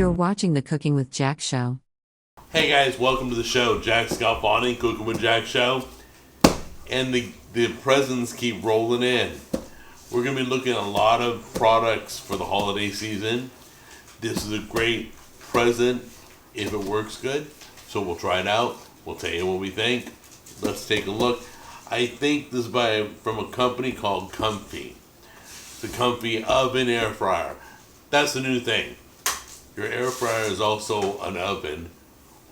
You're watching the Cooking with Jack show. Hey guys, welcome to the show. Jack Scalfani, Cooking with Jack show. And the presents keep rolling in. We're going to be looking at a lot of products for the holiday season. This is a great present if it works good. So we'll try it out. We'll tell you what we think. Let's take a look. I think this is from a company called Comfee. It's a Comfee oven air fryer. That's the new thing. Your air fryer is also an oven,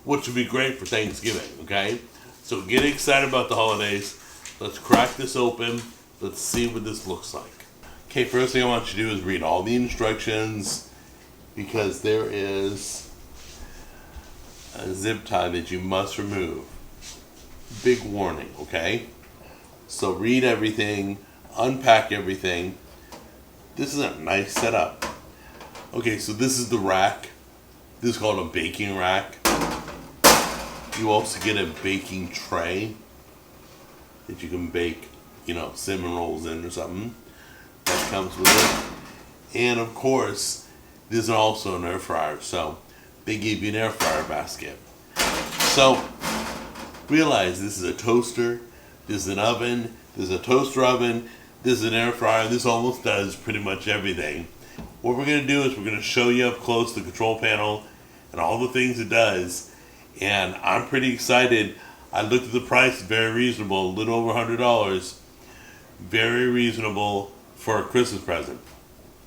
which would be great for Thanksgiving, okay? So get excited about the holidays. Let's crack this open. Let's see what this looks like. Okay, first thing I want you to do is read all the instructions because there is a zip tie that you must remove. Big warning, okay? So read everything, unpack everything. This is a nice setup. Okay, so this is the rack. This is called a baking rack. You also get a baking tray that you can bake, cinnamon rolls in or something. That comes with it. And of course, this is also an air fryer. So they gave you an air fryer basket. So realize this is a toaster. This is an oven. This is a toaster oven. This is an air fryer. This almost does pretty much everything. What we're going to do is we're going to show you up close the control panel and all the things it does. And I'm pretty excited. I looked at the price, very reasonable, a little over $100. Very reasonable for a Christmas present.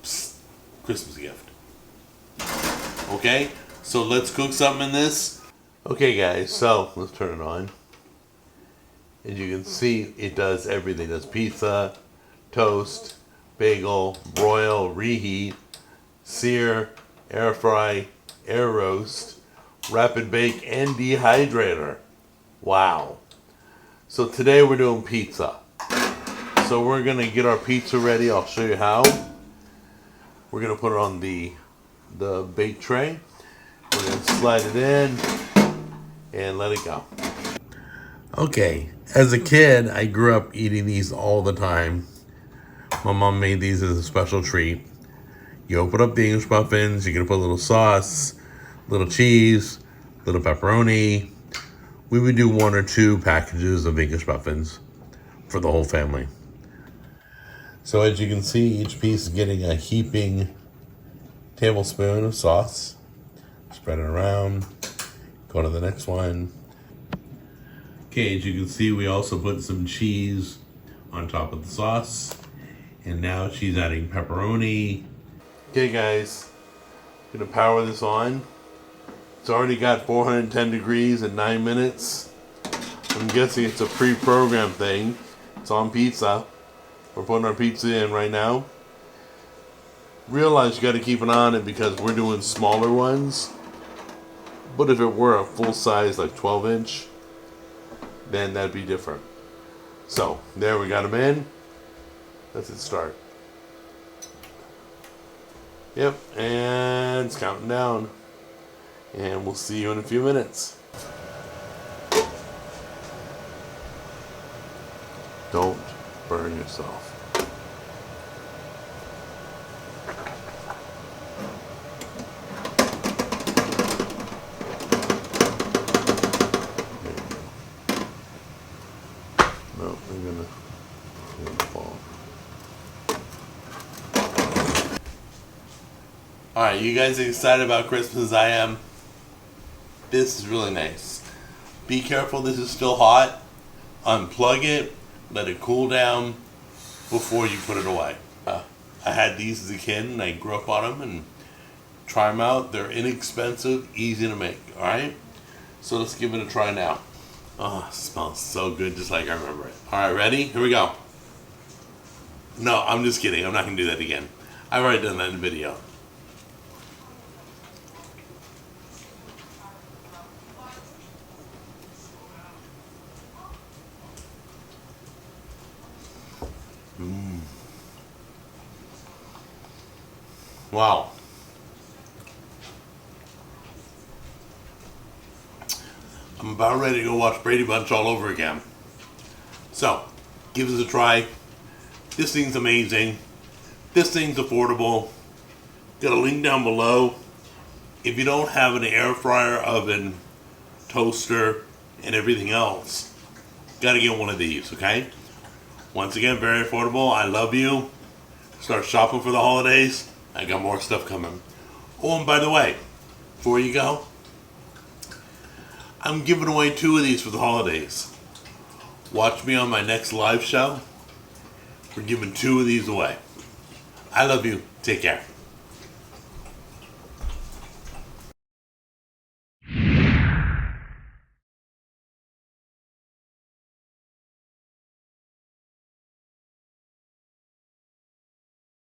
Psst, Christmas gift. Okay, so let's cook something in this. Okay guys, so let's turn it on. As you can see, it does everything. It does pizza, toast, bagel, broil, reheat, sear, air fry, air roast, rapid bake, and dehydrator. Wow. So today we're doing pizza. So we're going to get our pizza ready. I'll show you how. We're going to put it on the bake tray. We're going to slide it in and let it go. Okay, as a kid, I grew up eating these all the time. My mom made these as a special treat. You open up the English muffins, you're going to put a little sauce, little cheese, little pepperoni. We would do 1 or 2 packages of English muffins for the whole family. So as you can see, each piece is getting a heaping tablespoon of sauce. Spread it around. Go to the next one. Okay, as you can see, we also put some cheese on top of the sauce. And now she's adding pepperoni. Okay guys, I'm gonna power this on. It's already got 410 degrees in 9 minutes. I'm guessing it's a pre-programmed thing. It's on pizza. We're putting our pizza in right now. Realize you gotta keep an eye on it because we're doing smaller ones. But if it were a full size, like 12-inch, then that'd be different. So, there we got them in. Let's hit start. Yep, and it's counting down. And we'll see you in a few minutes. Don't burn yourself. No, I'm gonna fall. Alright, you guys are excited about Christmas as I am. This is really nice. Be careful, this is still hot. Unplug it, let it cool down before you put it away. I had these as a kid and I grew up on them and try them out. They're inexpensive, easy to make, alright? So let's give it a try now. Oh, it smells so good, just like I remember it. Alright, ready? Here we go. No, I'm just kidding. I'm not going to do that again. I've already done that in the video. Wow. I'm about ready to go watch Brady Bunch all over again. So, give us a try. This thing's amazing. This thing's affordable. Got a link down below. if you don't have an air fryer, oven, toaster, and everything else, gotta get one of these, okay? Once again, very affordable. I love you. Start shopping for the holidays. I got more stuff coming. Oh, and by the way, before you go, I'm giving away 2 of these for the holidays. Watch me on my next live show. We're giving 2 of these away. I love you. Take care.